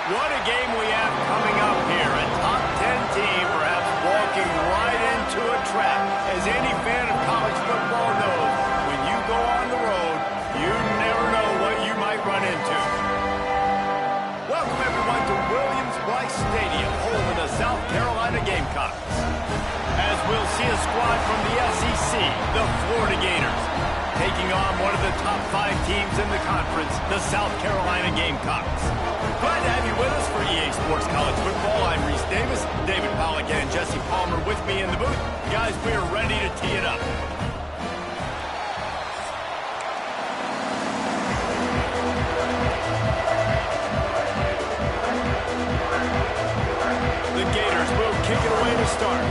What a game we have coming up here. A top 10 team perhaps walking right into a trap. As any fan of college football knows, when you go on the road, you never know what you might run into. Welcome everyone to Williams-Brice Stadium, home of the South Carolina Gamecocks. As we'll see a squad from the SEC, the Florida Gators, taking on one of the top 5 teams in the conference, the South Carolina Gamecocks. Glad to have you with us for EA Sports College Football. I'm Reese Davis, David Pollack and Jesse Palmer with me in the booth. Guys, we are ready to tee it up. The Gators will kick it away to start.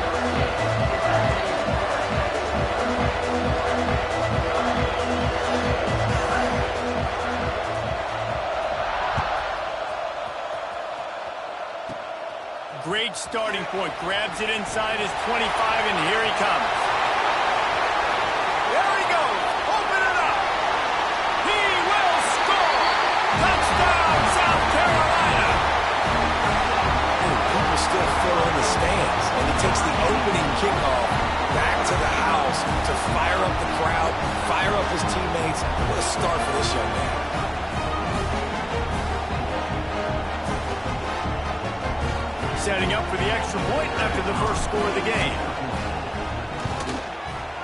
Great starting point. Grabs it inside his 25, and here he comes. There he goes. Open it up. He will score. Touchdown, South Carolina. People still fill in the stands, and he takes the opening kickoff back to the house to fire up the crowd, fire up his teammates. What a start for this young man. Setting up for the extra point after the first score of the game.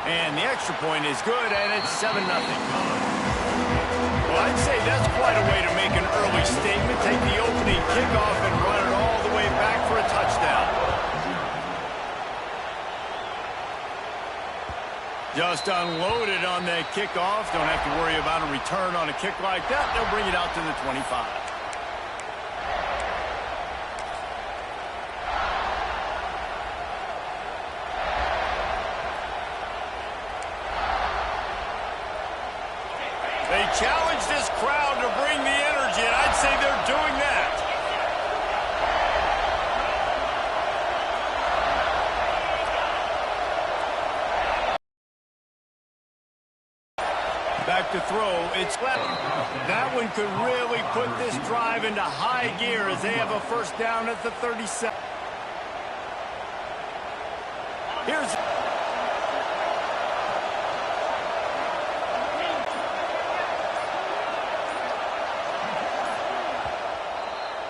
And the extra point is good, and it's 7-0. Well, I'd say that's quite a way to make an early statement. Take the opening kickoff and run it all the way back for a touchdown. Just unloaded on that kickoff. Don't have to worry about a return on a kick like that. They'll bring it out to the 25. They challenge this crowd to bring the energy, and I'd say they're doing that. Back to throw. It's left. That one could really put this drive into high gear as they have a first down at the 37. Here's...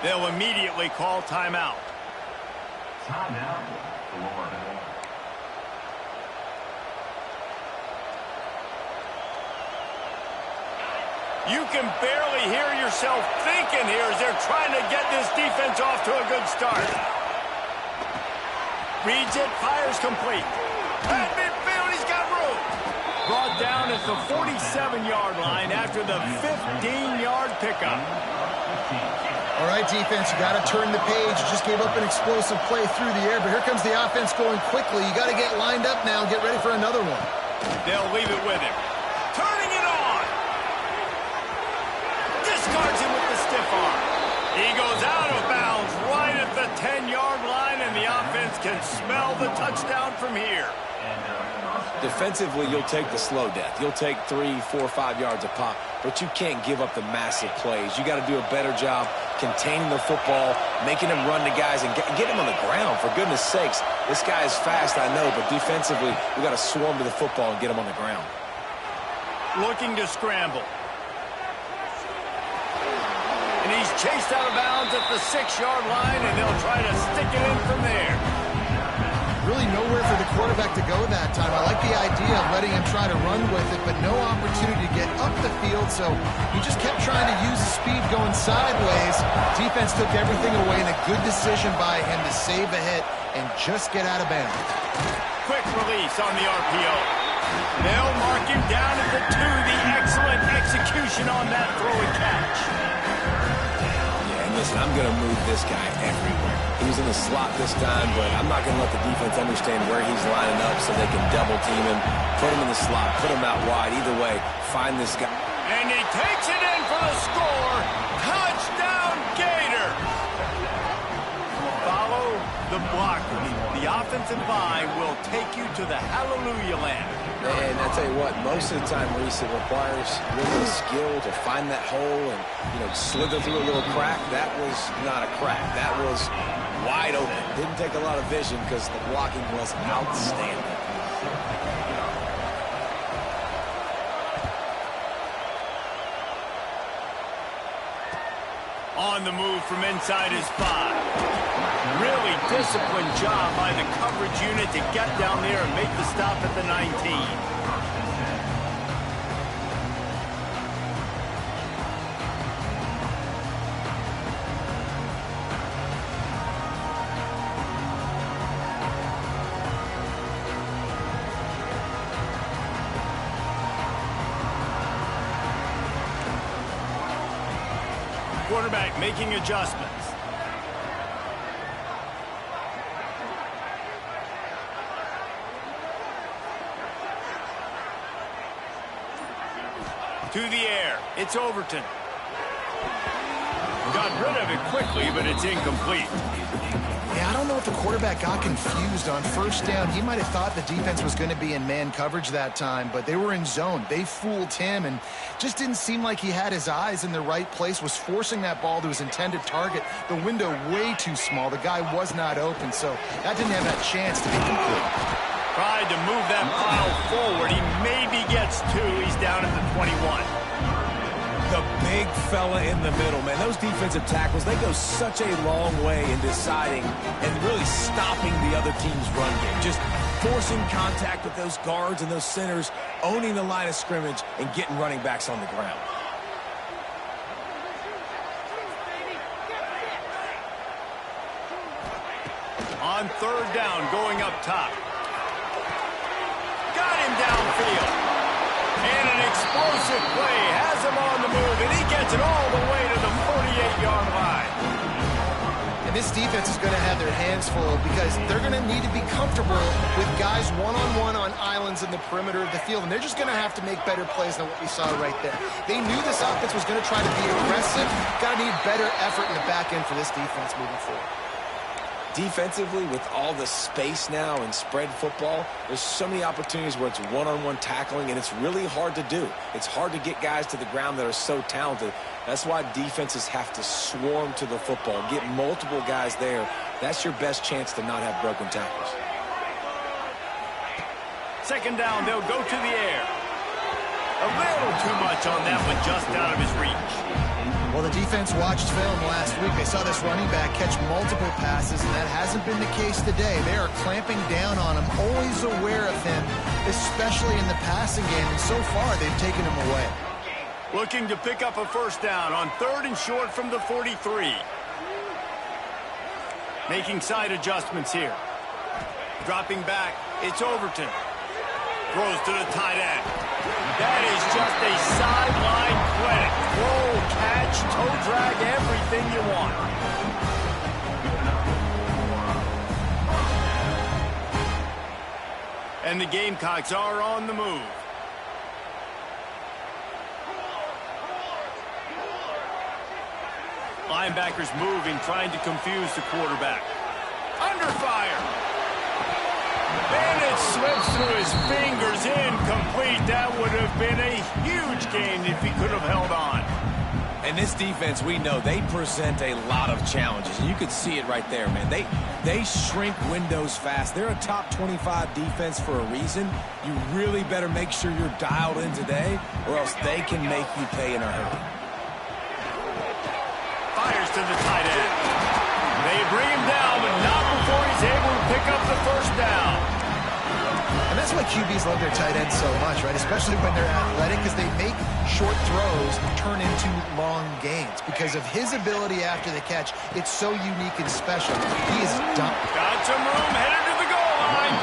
They'll immediately call timeout. Timeout, Florida. You can barely hear yourself thinking here as they're trying to get this defense off to a good start. Reads it, fires complete. At midfield, he's got room. Brought down at the 47-yard line after the 15-yard pickup. All right, defense, you got to turn the page. You just gave up an explosive play through the air, but here comes the offense going quickly. You got to get lined up now and get ready for another one. They'll leave it with him. Turning it on. Discards him with the stiff arm. He goes out of bounds right at the 10-yard line, and the offense can smell the touchdown from here. Defensively, you'll take the slow death. You'll take 3, 4, 5 yards a pop, but you can't give up the massive plays. You got to do a better job containing the football, making him run to guys, and get him on the ground. For goodness sakes, this guy is fast, I know, but defensively, we got to swarm to the football and get him on the ground. Looking to scramble. And he's chased out of bounds at the 6-yard line, and they'll try to stick it in from there. Really nowhere for the quarterback to go that time. I like the idea of letting him try to run with it, but no opportunity to get up the field, so he just kept trying to use the speed going sideways. Defense took everything away, and a good decision by him to save a hit and just get out of bounds. Quick release on the RPO. They'll mark him down at the 2. The excellent execution on that throw and catch. Yeah, and listen, I'm going to move this guy everywhere. He was in the slot this time, but I'm not going to let the defense understand where he's lining up so they can double team him, put him in the slot, put him out wide. Either way, find this guy. And he takes it in for the score. Touchdown, Gators. Follow the blockers. The offensive line will take you to the hallelujah land. And I tell you what, most of the time, Reese, it requires really skill to find that hole and, slither through a little crack. That was not a crack. That was wide open. Didn't take a lot of vision because the blocking was outstanding. On the move from inside his 5. Really disciplined job by the coverage unit to get down there and make the stop at the 19. Quarterback making adjustments. To the air. It's Overton. Got rid of it quickly, but it's incomplete. Yeah, I don't know if the quarterback got confused on first down. He might have thought the defense was going to be in man coverage that time, but they were in zone. They fooled him and just didn't seem like he had his eyes in the right place, was forcing that ball to his intended target. The window way too small. The guy was not open, so that didn't have that chance to be complete. Tried to move that pile forward. He maybe gets 2. He's down at the 21. The big fella in the middle, man. Those defensive tackles, they go such a long way in deciding and really stopping the other team's run game. Just forcing contact with those guards and those centers, owning the line of scrimmage, and getting running backs on the ground. On third down, going up top. Got him downfield. And an explosive play has him on the move, and he gets it all the way to the 48-yard line. And this defense is going to have their hands full because they're going to need to be comfortable with guys one-on-one on islands in the perimeter of the field, and they're just going to have to make better plays than what we saw right there. They knew this offense was going to try to be aggressive. Got to need better effort in the back end for this defense moving forward. Defensively, with all the space now and spread football, there's so many opportunities where it's one-on-one tackling, and it's really hard to do. It's hard to get guys to the ground that are so talented. That's why defenses have to swarm to the football, get multiple guys there. That's your best chance to not have broken tackles. Second down, they'll go to the air. A little too much on that one, just out of his reach. Well, the defense watched film last week. They saw this running back catch multiple passes, and that hasn't been the case today. They are clamping down on him, always aware of him, especially in the passing game, and so far they've taken him away. Looking to pick up a first down on third and short from the 43. Making side adjustments here. Dropping back, it's Overton. Throws to the tight end. That is just a sideline credit. Throw, catch, toe drag, everything you want. And the Gamecocks are on the move. Linebackers moving, trying to confuse the quarterback. Under fire. And it slips through his fingers, incomplete. That would have been a huge gain if he could have held on. And this defense, we know, they present a lot of challenges. And you could see it right there, man. They shrink windows fast. They're a top 25 defense for a reason. You really better make sure you're dialed in today, or else they can make you pay in a hurry. Fires to the tight end. They bring him down, but not before he's able to pick up the first down. And that's why QBs love their tight ends so much, right? Especially when they're athletic, because they make short throws turn into long gains. Because of his ability after the catch, it's so unique and special. He is done. Got some room, headed to the goal line.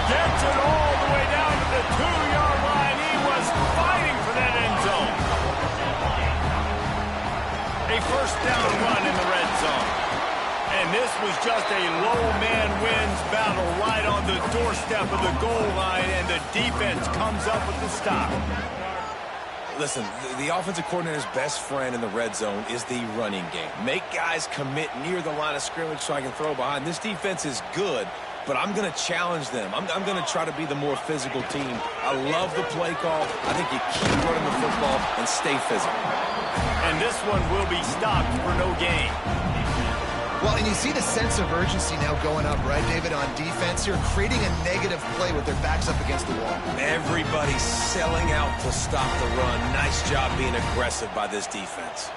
Gets it all the way down to the 2-yard line. He was fighting for that end zone. A first down run in the red zone. And this was just a low man wins battle right on the doorstep of the goal line, and the defense comes up with the stop. Listen, the offensive coordinator's best friend in the red zone is the running game. Make guys commit near the line of scrimmage so I can throw behind. This defense is good, but I'm going to challenge them. I'm going to try to be the more physical team. I love the play call. I think you keep running the football and stay physical. And this one will be stopped for no gain. Well, and you see the sense of urgency now going up, right, David, on defense here, creating a negative play with their backs up against the wall. Everybody's selling out to stop the run. Nice job being aggressive by this defense.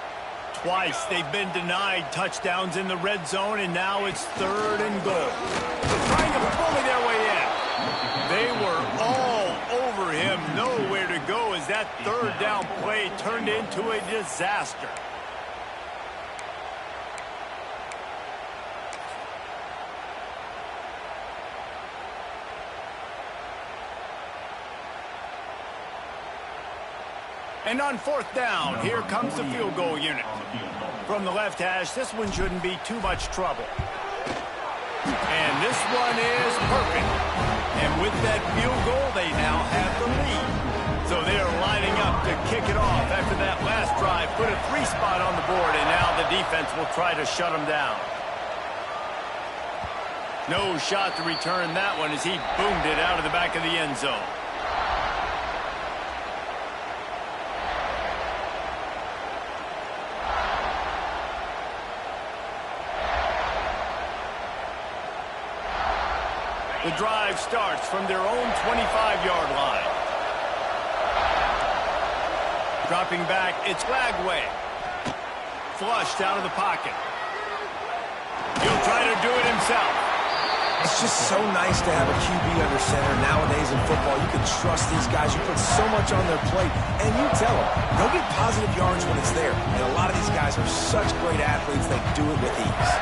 Twice they've been denied touchdowns in the red zone, and now it's 3rd and goal. They're trying to bully their way in. They were all over him, nowhere to go as that 3rd down play turned into a disaster. And on 4th down, here comes the field goal unit. From the left hash, this one shouldn't be too much trouble. And this one is perfect. And with that field goal, they now have the lead. So they are lining up to kick it off after that last drive. Put a 3 spot on the board, and now the defense will try to shut them down. No shot to return that one as he boomed it out of the back of the end zone. The drive starts from their own 25-yard line. Dropping back, it's Lagway. Flushed out of the pocket. He'll try to do it himself. It's just so nice to have a QB under center nowadays in football. You can trust these guys. You put so much on their plate, and you tell them, go get positive yards when it's there. And a lot of these guys are such great athletes, they do it with ease.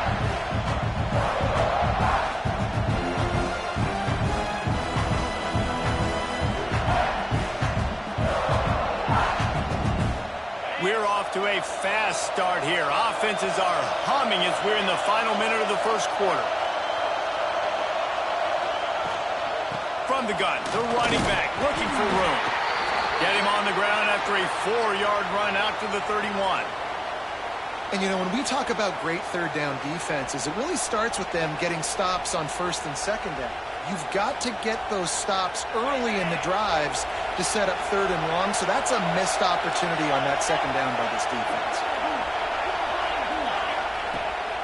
We're off to a fast start here. Offenses are humming as we're in the final minute of the first quarter. From the gun, the running back looking for room. Get him on the ground after a 4-yard run out to the 31. And, you know, when we talk about great 3rd down defenses, it really starts with them getting stops on 1st and 2nd down. You've got to get those stops early in the drives to set up 3rd and long, so that's a missed opportunity on that 2nd down by this defense.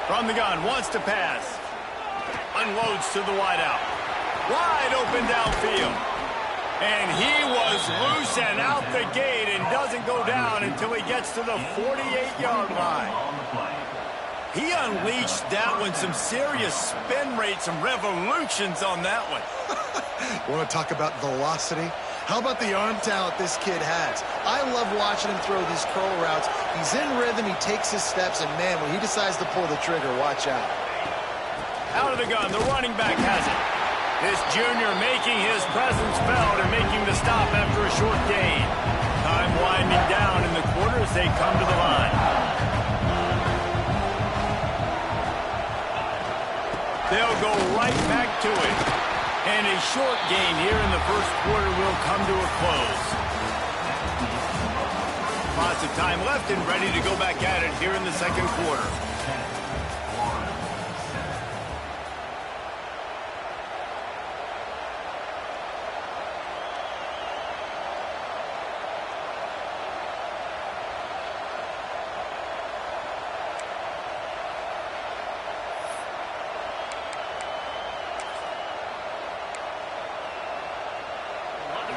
From the gun, wants to pass. Unloads to the wideout. Wide open downfield. And he was loose and out the gate and doesn't go down until he gets to the 48-yard line. He unleashed that one, some serious spin rate, some revolutions on that one. Want to talk about velocity? How about the arm talent this kid has? I love watching him throw these curl routes. He's in rhythm, he takes his steps, and man, when he decides to pull the trigger, watch out. Out of the gun, the running back has it. This junior making his presence felt and making the stop after a short gain. Time winding down in the quarter as they come to the line. They'll go right back to it. And a short gain here in the first quarter will come to a close. Lots of time left and ready to go back at it here in the second quarter.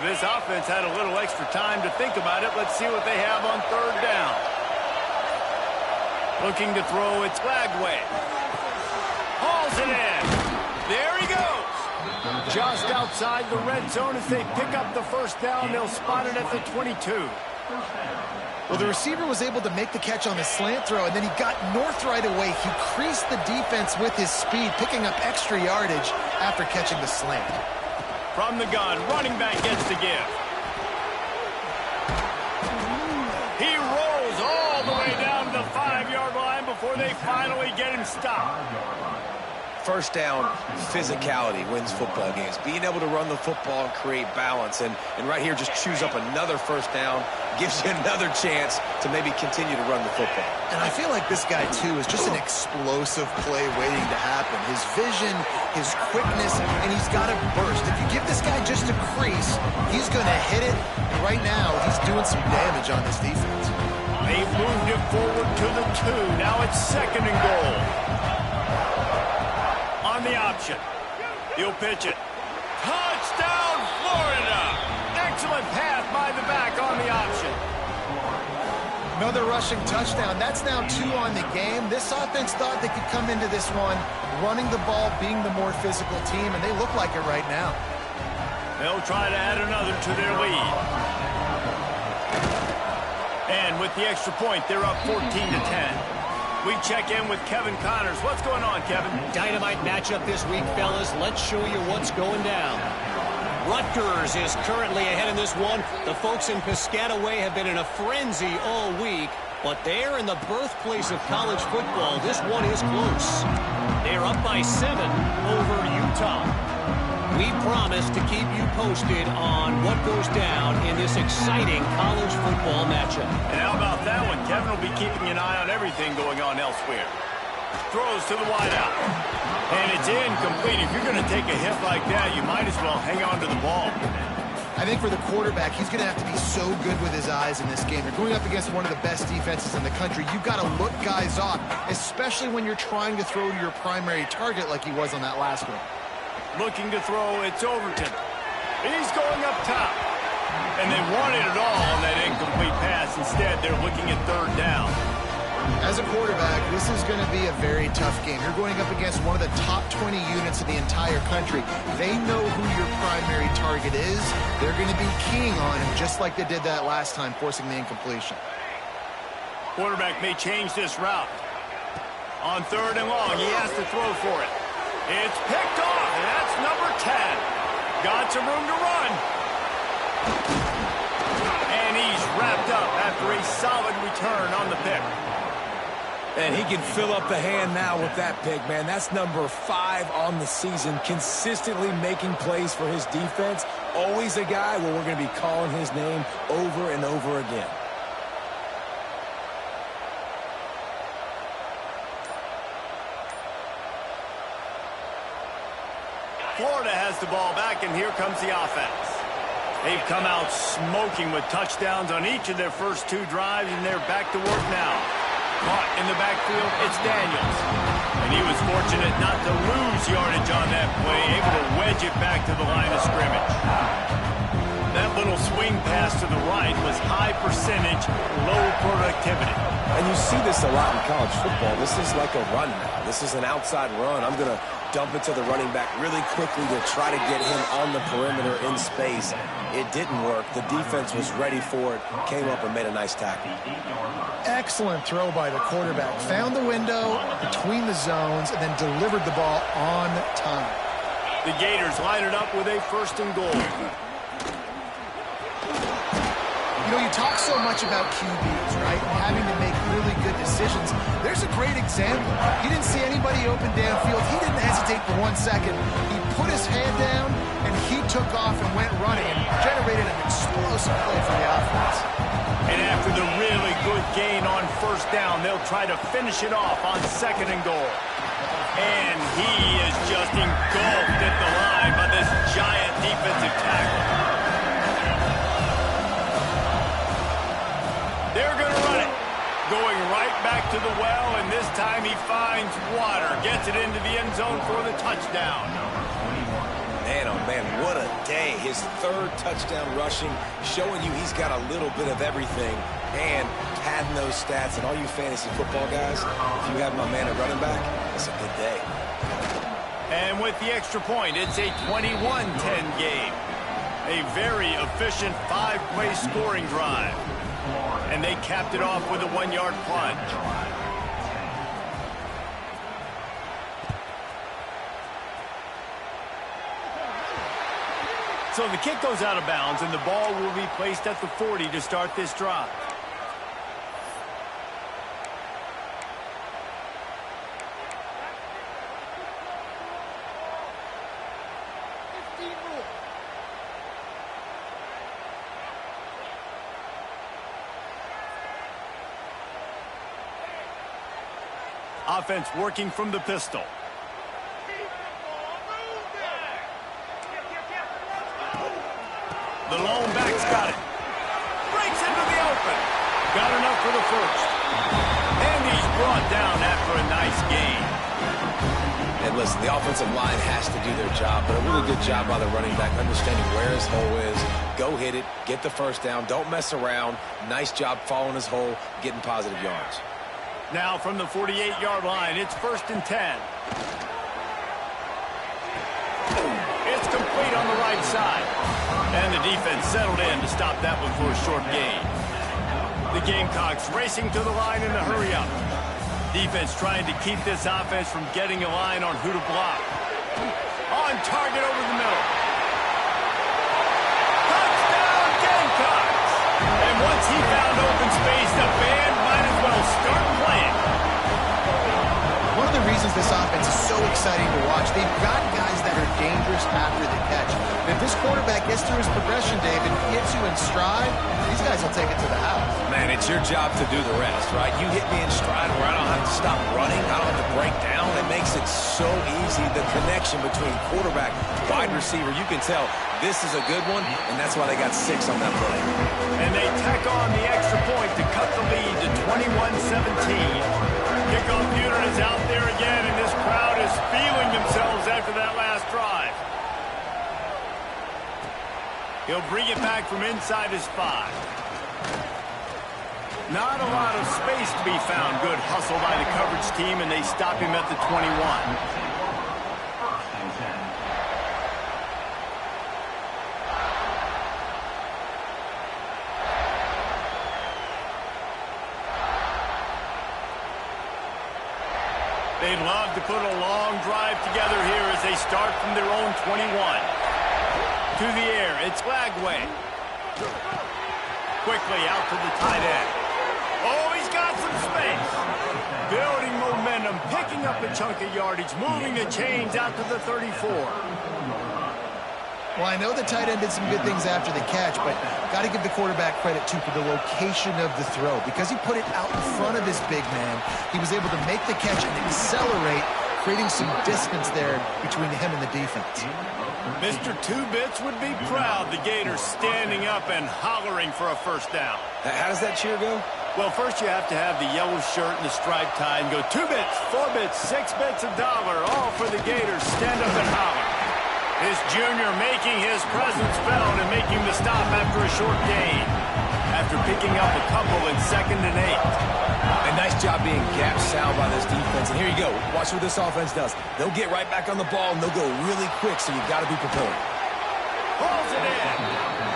This offense had a little extra time to think about it. Let's see what they have on 3rd down. Looking to throw, it's Lagway. Hauls it in. There he goes. Just outside the red zone as they pick up the 1st down. They'll spot it at the 22. Well, the receiver was able to make the catch on the slant throw, and then he got north right away. He creased the defense with his speed, picking up extra yardage after catching the slant. From the gun, running back gets to give. He rolls all the way down to the 5-yard line before they finally get him stopped. 1st down, physicality wins football games. Being able to run the football and create balance. And right here, just choose up another 1st down gives you another chance to maybe continue to run the football. And I feel like this guy, too, is just an explosive play waiting to happen. His vision, his quickness, and he's got to burst. If you give this guy just a crease, he's going to hit it. And right now, he's doing some damage on this defense. They've moved it forward to the 2. Now it's 2nd and goal. On the option. He'll pitch it. Touchdown, Florida! Excellent pass by the back on the option. Another rushing touchdown. That's now 2 on the game. This offense thought they could come into this one running the ball, being the more physical team, and they look like it right now. They'll try to add another to their lead. And with the extra point, they're up 14-10. We check in with Kevin Connors. What's going on, Kevin? Dynamite matchup this week, fellas. Let's show you what's going down. Rutgers is currently ahead in this one. The folks in Piscataway have been in a frenzy all week, but they're in the birthplace of college football. This one is close. They're up by 7 over Utah. We promise to keep you posted on what goes down in this exciting college football matchup. And how about that one? Kevin will be keeping an eye on everything going on elsewhere. Throws to the wideout. And it's incomplete. If you're going to take a hit like that, you might as well hang on to the ball. I think for the quarterback, he's going to have to be so good with his eyes in this game. You're going up against one of the best defenses in the country. You've got to look guys off, especially when you're trying to throw to your primary target like he was on that last one. Looking to throw, it's Overton. He's going up top. And they wanted it all on that incomplete pass. Instead, they're looking at 3rd down. As a quarterback, this is going to be a very tough game. You're going up against one of the top 20 units in the entire country. They know who your primary target is. They're going to be keying on him, just like they did that last time, forcing the incompletion. Quarterback may change this route. On 3rd and long, he has to throw for it. It's picked off, and that's number 10. Got some room to run. And he's wrapped up after a solid return on the pick. And he can fill up the hand now with that pick, man. That's number 5 on the season, consistently making plays for his defense. Always a guy where we're going to be calling his name over and over again. Florida has the ball back, and here comes the offense. They've come out smoking with touchdowns on each of their first 2 drives, and they're back to work now. Caught in the backfield, it's Daniels. And he was fortunate not to lose yardage on that play, able to wedge it back to the line of scrimmage. That little swing pass to the right was high percentage, low productivity. And you see this a lot in college football. This is like a run now. This is an outside run. I'm going to dump it to the running back really quickly to try to get him on the perimeter in space. It didn't work. The defense was ready for it, came up and made a nice tackle. Excellent throw by the quarterback. Found the window between the zones and then delivered the ball on time. The Gators line it up with a 1st and goal. You know, you talk so much about QBs, right? And having to make really good decisions. There's a great example. He didn't see anybody open downfield. He didn't hesitate for 1 second. He put his head down, and he took off and went running and generated an explosive play for the offense. And after the really good gain on 1st down, they'll try to finish it off on 2nd and goal. And he is just engulfed at the line by this giant defensive tackle. They're going to run it. Going right back to the well, and this time he finds water. Gets it into the end zone for the touchdown. Man, oh man, what a day. His 3rd touchdown rushing, showing you he's got a little bit of everything. And padding those stats, and all you fantasy football guys, if you have my man at running back, it's a good day. And with the extra point, it's a 21-10 game. A very efficient 5-play scoring drive. And they capped it off with a 1-yard plunge. So the kick goes out of bounds, and the ball will be placed at the 40 to start this drive. Offense working from the pistol. The lone back's got it. Breaks into the open. Got enough for the first. And he's brought down after a nice gain. And listen, the offensive line has to do their job, but a really good job by the running back, understanding where his hole is. Go hit it, get the first down, don't mess around. Nice job following his hole, getting positive yards. Now from the 48-yard line, it's 1st and 10. It's complete on the right side. And the defense settled in to stop that one for a short gain. The Gamecocks racing to the line in a hurry-up. Defense trying to keep this offense from getting a line on who to block. On target over the middle. Touchdown, Gamecocks! And once he found open space, the band might as well start playing. One of the reasons this offense is so exciting to watch, they've got guys that are dangerous after the catch. If this quarterback gets through his progression, David, hits you in stride, these guys will take it to the house. Man, it's your job to do the rest, right? You hit me in stride where I don't have to stop running. I don't have to break down. It makes it so easy. The connection between quarterback, wide receiver, you can tell this is a good one, and that's why they got 6 on that play. And they tack on the extra point to cut the lead to 21-17. Kickoff unit is out there again, and this crowd is feeling themselves after that last drive. He'll bring it back from inside his 5. Not a lot of space to be found. Good hustle by the coverage team, and they stop him at the 21. 1st and 10. They'd love to put a long drive together here as they start from their own 21. To the air, it's Lagway. Quickly out to the tight end. Oh, he's got some space. Building momentum, picking up a chunk of yardage, moving the chains out to the 34. Well, I know the tight end did some good things after the catch, but got to give the quarterback credit, too, for the location of the throw. Because he put it out in front of his big man, he was able to make the catch and accelerate, creating some distance there between him and the defense. Mr. Two-Bits would be proud. The Gators standing up and hollering for a first down. How does that cheer go? Well, first you have to have the yellow shirt and the striped tie and go 2 bits, 4 bits, 6 bits, $1, all for the Gators. Stand up and holler. This junior making his presence felt and making the stop after a short gain. After picking up a couple in 2nd and 8. A nice job being gap sound by this defense. And here you go. Watch what this offense does. They'll get right back on the ball, and they'll go really quick, so you've got to be prepared. Pulls it in.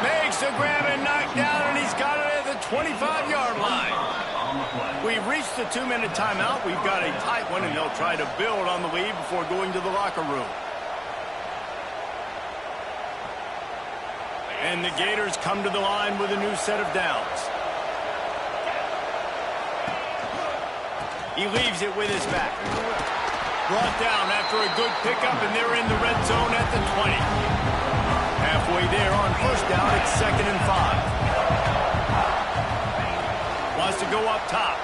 Makes the grab and knock down, and he's got it at the 25-yard line. We've reached the 2-minute timeout. We've got a tight one, and they'll try to build on the lead before going to the locker room. And the Gators come to the line with a new set of downs. He leaves it with his back. Brought down after a good pickup, and they're in the red zone at the 20. Halfway there on first down, it's 2nd and 5. Wants to go up top.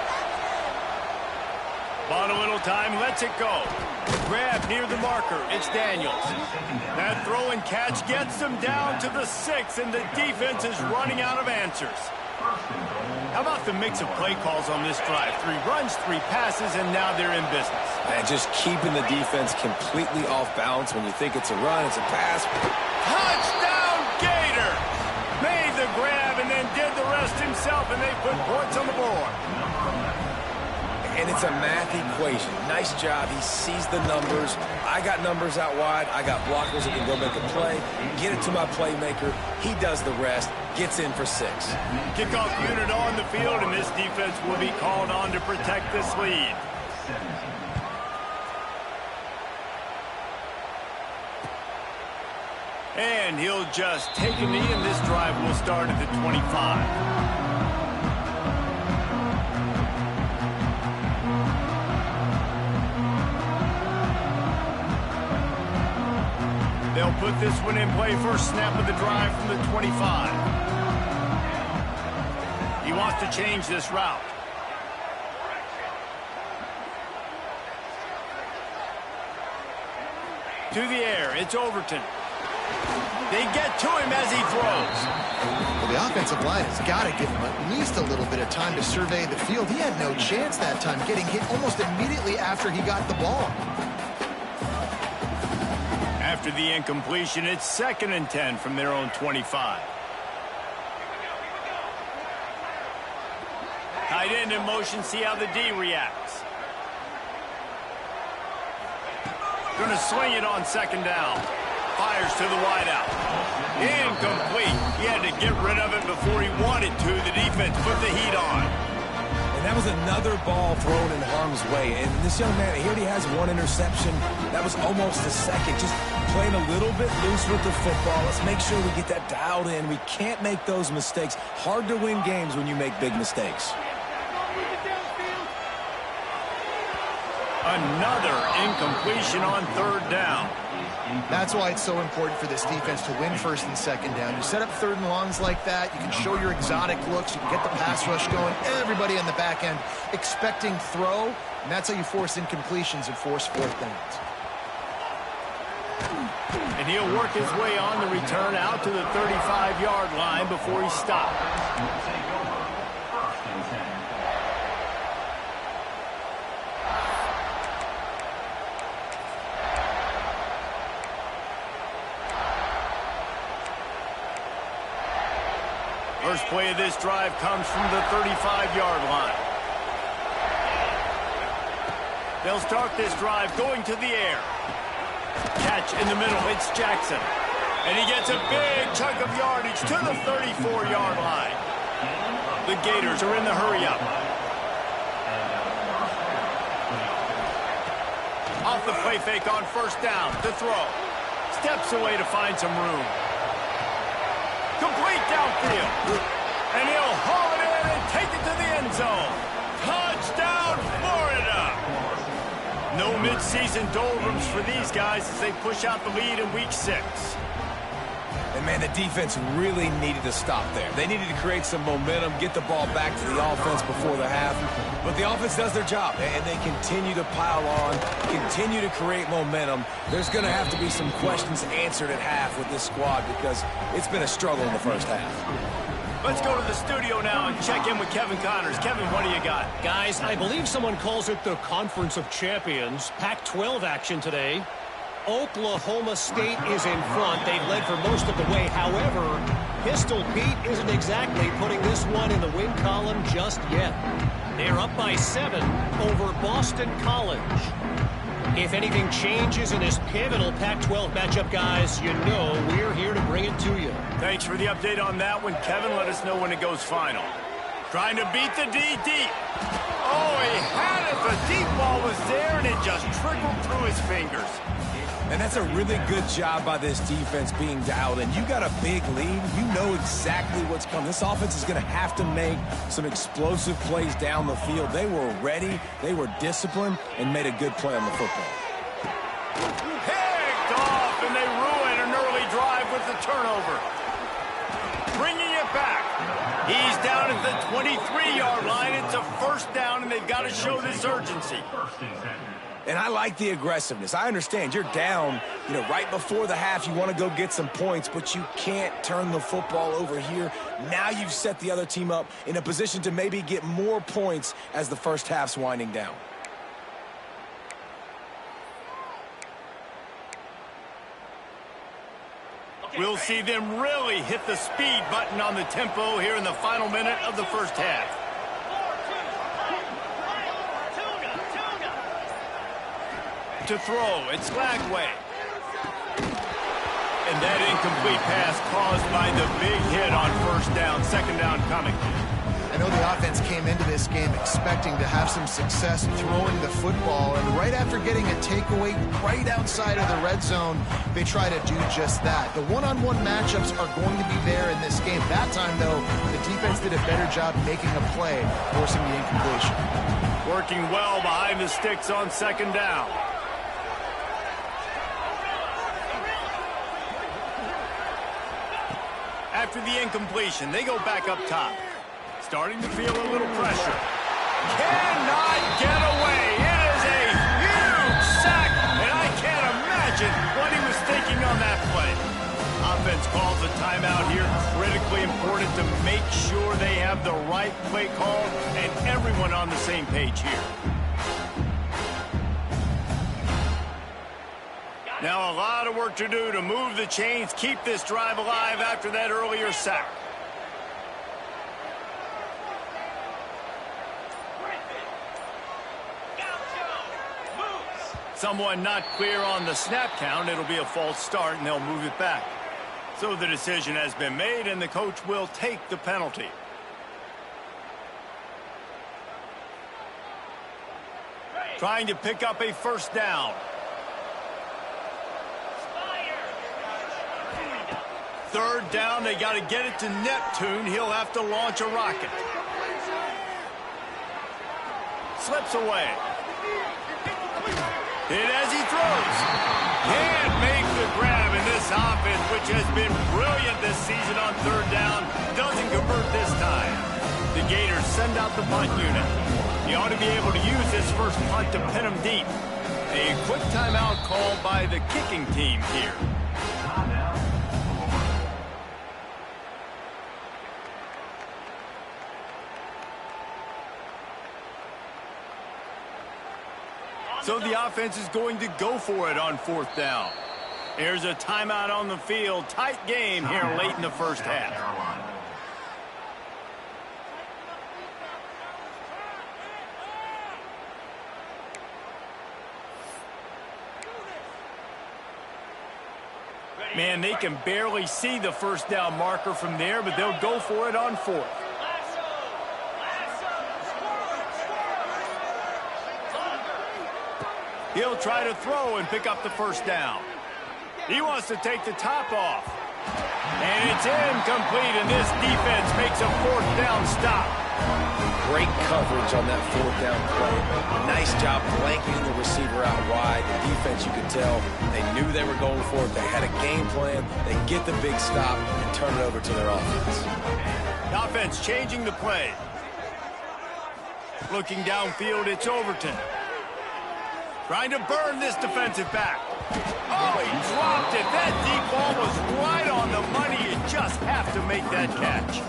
Bought a little time, lets it go. Grab near the marker, it's Daniels. That throw and catch gets them down to the 6, and the defense is running out of answers. How about the mix of play calls on this drive? 3 runs, 3 passes, and now they're in business. And just keeping the defense completely off balance. When you think it's a run, it's a pass. Touchdown, Gator! Made the grab and then did the rest himself, and they put points on the board. And it's a math equation. Nice job. He sees the numbers. I got numbers out wide. I got blockers that can go make a play. Get it to my playmaker. He does the rest. Gets in for 6. Kickoff unit on the field, and this defense will be called on to protect this lead. And he'll just take a knee, and this drive will start at the 25. They'll put this one in play. First snap of the drive from the 25. He wants to change this route. To the air, it's Overton. They get to him as he throws. Well, the offensive line has got to give him at least a little bit of time to survey the field. He had no chance that time, getting hit almost immediately after he got the ball. After the incompletion, it's 2nd and 10 from their own 25. Tight end in motion, see how the D reacts. Gonna swing it on 2nd down. Fires to the wideout. Incomplete. He had to get rid of it before he wanted to. The defense put the heat on. And that was another ball thrown in harm's way. And this young man, he already has 1 interception. That was almost a second. Just playing a little bit loose with the football. Let's make sure we get that dialed in. We can't make those mistakes. Hard to win games when you make big mistakes. Another incompletion on 3rd down. That's why it's so important for this defense to win 1st and 2nd down. You set up 3rd and longs like that, you can show your exotic looks, you can get the pass rush going, everybody on the back end expecting throw, and that's how you force incompletions and force 4th downs. And he'll work his way on the return out to the 35-yard line before he stops. First play of this drive comes from the 35-yard line. They'll start this drive going to the air. Catch in the middle, it's Jackson. And he gets a big chunk of yardage to the 34-yard line. The Gators are in the hurry-up. Off the play fake on 1st down to throw. Steps away to find some room. Complete downfield. And he'll haul it in and take it to the end zone. Touchdown, Florida! No mid-season doldrums for these guys as they push out the lead in Week 6. And, man, the defense really needed to stop there. They needed to create some momentum, get the ball back to the offense before the half. But the offense does their job, and they continue to pile on, continue to create momentum. There's going to have to be some questions answered at half with this squad because it's been a struggle in the first half. Let's go to the studio now and check in with Kevin Connors. Kevin, what do you got? Guys, I believe someone calls it the Conference of Champions. Pac-12 action today. Oklahoma State is in front. They've led for most of the way. However, Pistol Pete isn't exactly putting this one in the win column just yet. They're up by 7 over Boston College. If anything changes in this pivotal Pac-12 matchup, guys, you know we're here to bring it to you. Thanks for the update on that one, Kevin. Let us know when it goes final. Trying to beat the D deep. Oh, he had it. The deep ball was there, and it just trickled through his fingers. And that's a really good job by this defense being dialed in. You got a big lead. You know exactly what's coming. This offense is going to have to make some explosive plays down the field. They were ready, they were disciplined, and made a good play on the football. Picked off, and they ruin an early drive with the turnover. Bringing it back. He's down at the 23-yard line. It's a 1st down, and they've got to show this urgency. And I like the aggressiveness. I understand you're down, right before the half. You want to go get some points, but you can't turn the football over here. Now you've set the other team up in a position to maybe get more points as the first half's winding down. We'll see them really hit the speed button on the tempo here in the final minute of the first half. To throw, it's Lagway. And that incomplete pass caused by the big hit on 1st down, 2nd down coming. I know the offense came into this game expecting to have some success throwing the football, and right after getting a takeaway right outside of the red zone, they try to do just that. The one-on-one matchups are going to be there in this game. That time, though, the defense did a better job making a play, forcing the incompletion. Working well behind the sticks on 2nd down. After the incompletion, they go back up top. Starting to feel a little pressure. Cannot get away. It is a huge sack, and I can't imagine what thinking on that play. Offense calls a timeout here. Critically important to make sure they have the right play call and everyone on the same page here. Now a lot of work to do to move the chains, keep this drive alive after that earlier sack. Someone not clear on the snap count. It'll be a false start, and they'll move it back. So the decision has been made, and the coach will take the penalty. Trying to pick up a first down. Third down, they got to get it to Neptune. He'll have to launch a rocket. Slips away. Hit as he throws. Can't make the grab in this offense, which has been brilliant this season on third down. Doesn't convert this time. The Gators send out the punt unit. He ought to be able to use this first punt to pin him deep. A quick timeout called by the kicking team here. So the offense is going to go for it on fourth down. Here's a timeout on the field. Tight game here late in the first half. Man, they can barely see the first down marker from there, but they'll go for it on fourth. He'll try to throw and pick up the first down. He wants to take the top off. And it's incomplete, and this defense makes a fourth down stop. Great coverage on that fourth down play. Nice job blanketing the receiver out wide. The defense, you could tell, they knew they were going for it. They had a game plan. They get the big stop and turn it over to their offense. The offense changing the play. Looking downfield, it's Overton. Trying to burn this defensive back. Oh, he dropped it. That deep ball was right on the money. You just have to make that catch.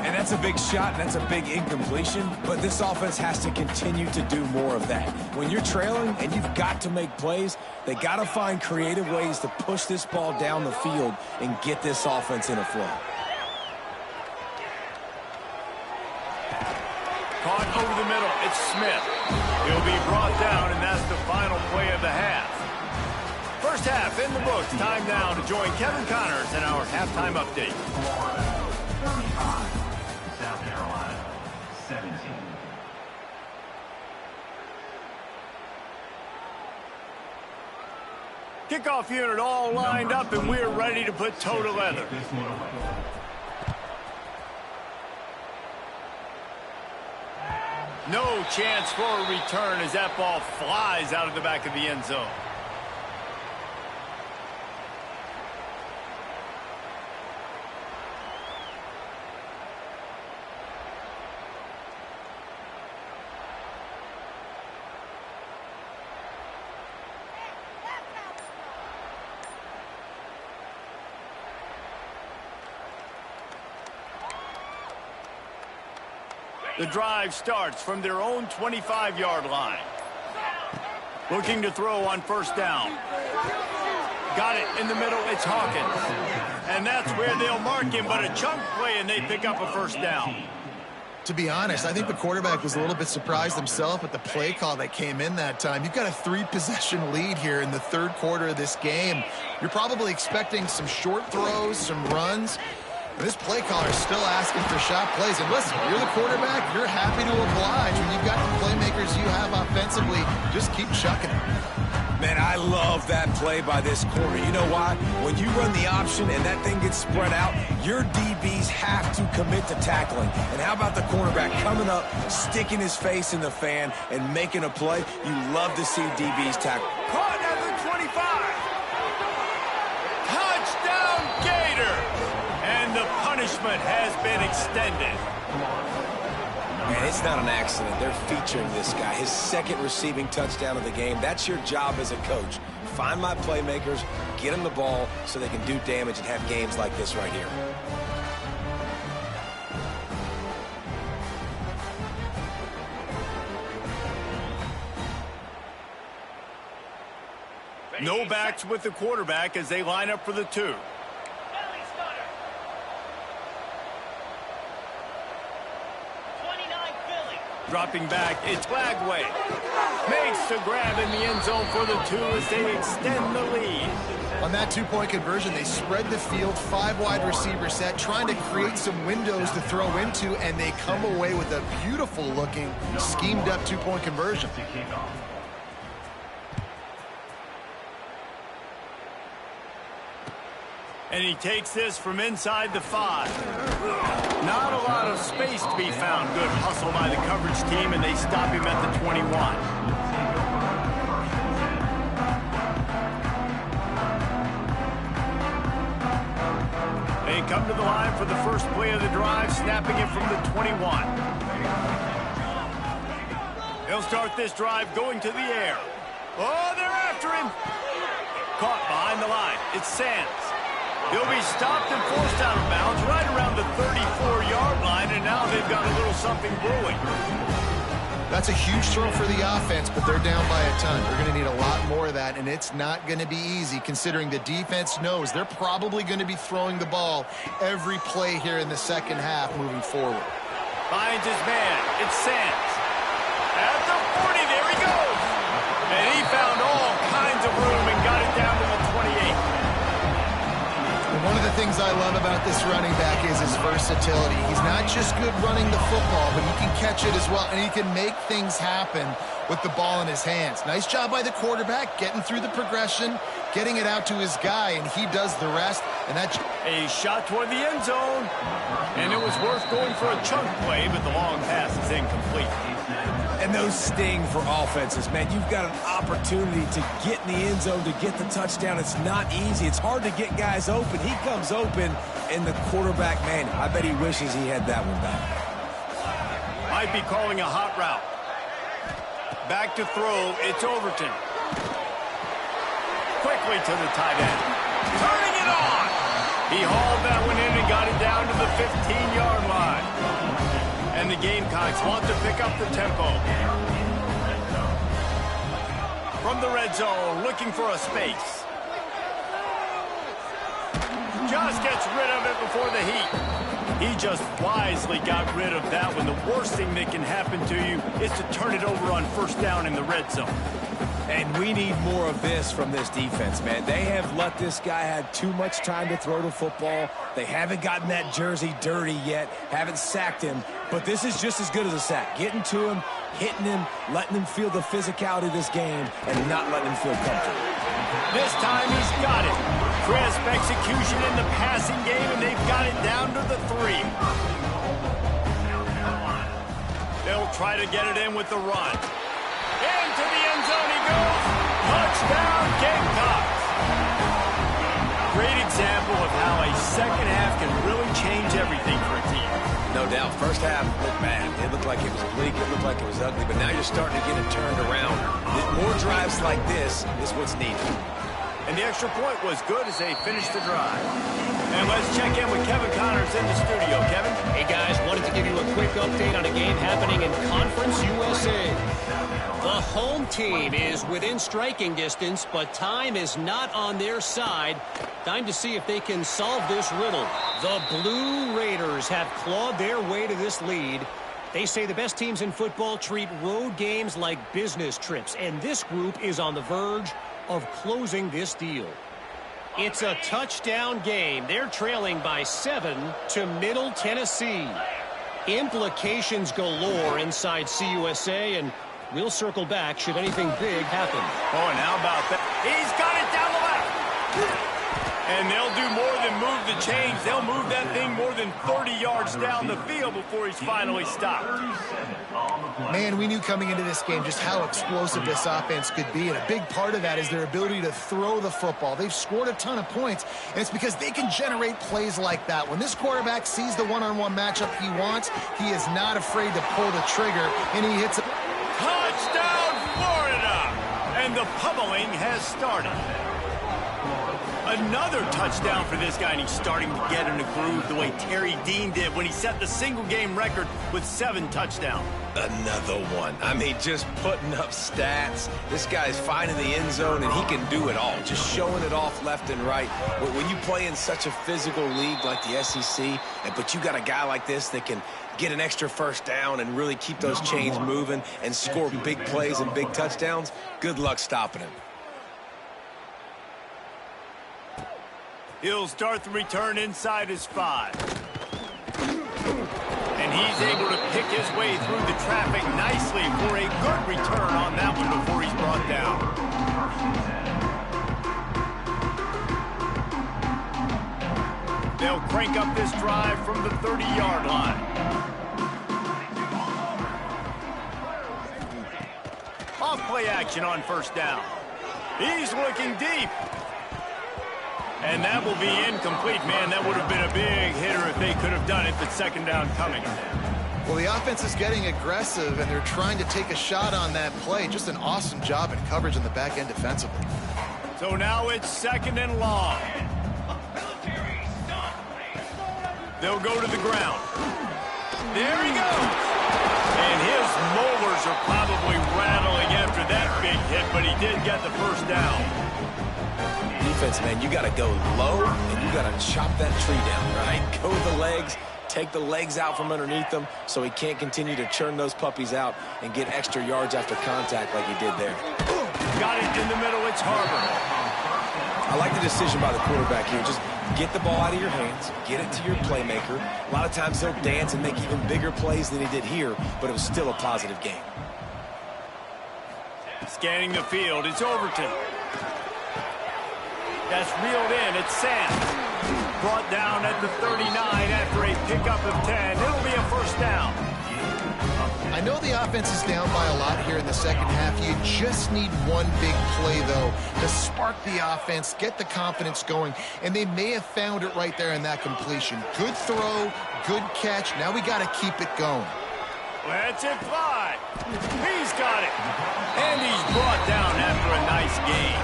And that's a big shot, and that's a big incompletion, but this offense has to continue to do more of that. When you're trailing and you've got to make plays, they got to find creative ways to push this ball down the field and get this offense in a flow. Caught over the middle. It's Smith. He'll be brought down, and that's the final play of the half. First half in the books. Time now to join Kevin Connors in our halftime update. 35, South Carolina, 17. Kickoff unit all lined up, and we're ready to put toe to leather. No chance for a return as that ball flies out of the back of the end zone. The drive starts from their own 25-yard line. Looking to throw on first down. Got it in the middle. It's Hawkins. And that's where they'll mark him, but a chunk play, and they pick up a first down. To be honest, I think the quarterback was a little bit surprised himself at the play call that came in that time. You've got a 3-possession lead here in the third quarter of this game. You're probably expecting some short throws, some runs. This play caller is still asking for shot plays. And listen, you're the quarterback. You're happy to oblige. When you've got the playmakers you have offensively, just keep chucking them. Man, I love that play by this corner. You know why? When you run the option and that thing gets spread out, your DBs have to commit to tackling. And how about the cornerback coming up, sticking his face in the fan, and making a play? You love to see DBs tackle. Caught at the 25. Touchdown, Gators. And the punishment has been extended. Man, it's not an accident. They're featuring this guy. His second receiving touchdown of the game. That's your job as a coach. Find my playmakers, get them the ball so they can do damage and have games like this right here. No backs with the quarterback as they line up for the 2. Dropping back, it's Flagway. Makes the grab in the end zone for the 2 as they extend the lead. On that 2-point conversion, they spread the field, 5 wide receiver set, trying to create some windows to throw into, and they come away with a beautiful-looking, schemed-up 2-point conversion. And he takes this from inside the 5. Not a lot of space to be found. Good hustle by the coverage team, and they stop him at the 21. They come to the line for the first play of the drive, snapping it from the 21. They'll start this drive going to the air. Oh, they're after him. Caught behind the line. It's Sands. He'll be stopped and forced out of bounds right around the 34-yard line, and now they've got a little something brewing. That's a huge throw for the offense, but they're down by a ton. They're going to need a lot more of that, and it's not going to be easy considering the defense knows they're probably going to be throwing the ball every play here in the second half moving forward. Finds his man. It's Sands. At the 40, there he goes. And he found all kinds of room and got it down to the 28. One of the things I love about this running back is his versatility. He's not just good running the football, but he can catch it as well, and he can make things happen with the ball in his hands. Nice job by the quarterback, getting through the progression, getting it out to his guy, and he does the rest. And that's a shot toward the end zone, and it was worth going for a chunk play, but the long pass is incomplete. And those sting for offenses, man. You've got an opportunity to get in the end zone, to get the touchdown. It's not easy. It's hard to get guys open. He comes open, and the quarterback, man, I bet he wishes he had that one back. Might be calling a hot route. Back to throw. It's Overton. Quickly to the tight end. Turning it on. He hauled that one in and got it down to the 15-yard line. And the Gamecocks want to pick up the tempo. From the red zone, looking for a space. Just gets rid of it before the heat. He just wisely got rid of that one. The worst thing that can happen to you is to turn it over on first down in the red zone. And we need more of this from this defense, man. They have let this guy have too much time to throw the football. They haven't gotten that jersey dirty yet, haven't sacked him. But this is just as good as a sack. Getting to him, hitting him, letting him feel the physicality of this game, and not letting him feel comfortable. This time he's got it. Crisp execution in the passing game, and they've got it down to the 3. They'll try to get it in with the run. Into the end zone he goes. Touchdown, Gamecocks. Great example of how a second half can really change everything for a team. No doubt. First half looked bad. It looked like it was bleak. It looked like it was ugly. But now you're starting to get it turned around. More drives like this is what's needed. And the extra point was good as they finished the drive. And let's check in with Kevin Connors in the studio. Kevin? Hey, guys. Wanted to give you a quick update on a game happening in Conference USA. The home team is within striking distance, but time is not on their side. Time to see if they can solve this riddle. The Blue Raiders have clawed their way to this lead. They say the best teams in football treat road games like business trips, and this group is on the verge of closing this deal. It's a touchdown game. They're trailing by 7 to Middle Tennessee. Implications galore inside CUSA, and we'll circle back should anything big happen. Oh, and how about that? He's got it down the left. And they'll do more than move the chains. They'll move that thing more than 30 yards down the field before he's finally stopped. Man, we knew coming into this game just how explosive this offense could be, and a big part of that is their ability to throw the football. They've scored a ton of points, and it's because they can generate plays like that. When this quarterback sees the one-on-one matchup he wants, he is not afraid to pull the trigger, and he hits it. Touchdown, Florida! And the pummeling has started. Another touchdown for this guy, and he's starting to get in a groove the way Terry Dean did when he set the single-game record with 7 touchdowns. Another one. I mean, just putting up stats. This guy's finding the end zone, and he can do it all. Just showing it off left and right. When you play in such a physical league like the SEC, but you got a guy like this that can get an extra first down and really keep those chains moving and score big plays and big touchdowns, good luck stopping him. He'll start the return inside his 5. And he's able to pick his way through the traffic nicely for a good return on that one before he's brought down. They'll crank up this drive from the 30-yard line. Off play action on first down. He's looking deep. And that will be incomplete. Man, that would have been a big hitter if they could have done it, but second down coming. Well, the offense is getting aggressive, and they're trying to take a shot on that play. Just an awesome job in coverage on the back end defensively. So now it's 2nd and long. They'll go to the ground. There he goes. And his molars are probably rattling after that big hit, but he did get the first down. Defense, man, you got to go low, and you got to chop that tree down, right? Go with the legs, take the legs out from underneath them so he can't continue to churn those puppies out and get extra yards after contact like he did there. Got it in the middle. It's Harbor. I like the decision by the quarterback here. Just get the ball out of your hands, get it to your playmaker. A lot of times he'll dance and make even bigger plays than he did here, but it was still a positive game. Scanning the field. It's Overton. That's reeled in. It's Sands. Brought down at the 39 after a pickup of 10. It'll be a first down. I know the offense is down by a lot here in the second half. You just need one big play, though, to spark the offense, get the confidence going, and they may have found it right there in that completion. Good throw, good catch. Now we got to keep it going. Let's it fly. He's got it. And he's brought down after a nice game.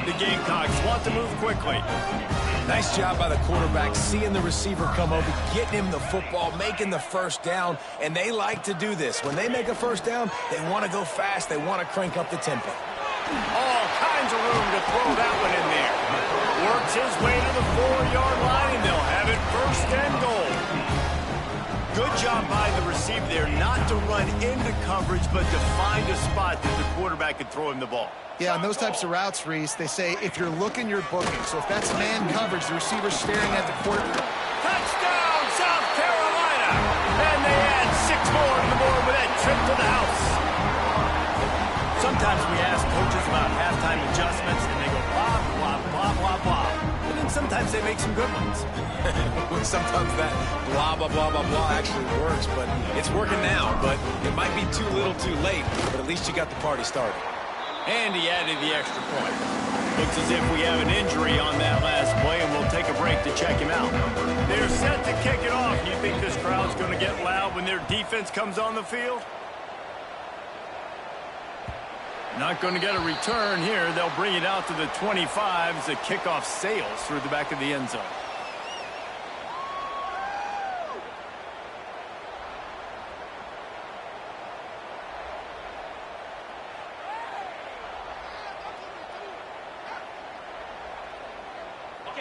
The Gamecocks want to move quickly. Nice job by the quarterback, seeing the receiver come over, getting him the football, making the first down, and they like to do this. When they make a first down, they want to go fast. They want to crank up the tempo. All kinds of room to throw that one in there. Works his way to the 4-yard line, and they'll have it 1st and goal. Good job by the receiver there, not to run into coverage, but to find a spot that the quarterback could throw him the ball. Yeah, on those types of routes, Reese, they say if you're looking, you're booking. So if that's man coverage, the receiver's staring at the quarterback. Touchdown, South Carolina! And they add 6 more to the board with that trip to the house. Sometimes we ask coaches about halftime adjustments, and they go blah, blah, blah, blah, blah. And then sometimes they make some good ones. Sometimes that blah, blah, blah, blah, blah actually works, but it's working now. But it might be too little too late, but at least you got the party started. And he added the extra point. Looks as if we have an injury on that last play, and we'll take a break to check him out. They're set to kick it off. You think this crowd's going to get loud when their defense comes on the field? Not going to get a return here. They'll bring it out to the 25 as the kickoff sails through the back of the end zone.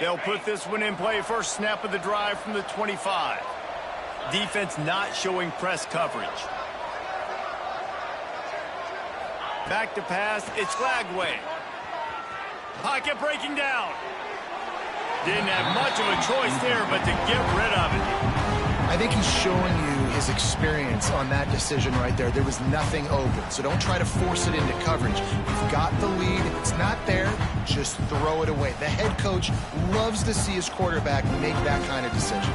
They'll put this one in play. First snap of the drive from the 25. Defense not showing press coverage. Back to pass. It's Lagway. Pocket breaking down. Didn't have much of a choice there, but to get rid of it. I think he's showing you his experience on that decision right there. There was nothing open, so don't try to force it into coverage. You've got the lead. If it's not there, just throw it away. The head coach loves to see his quarterback make that kind of decision.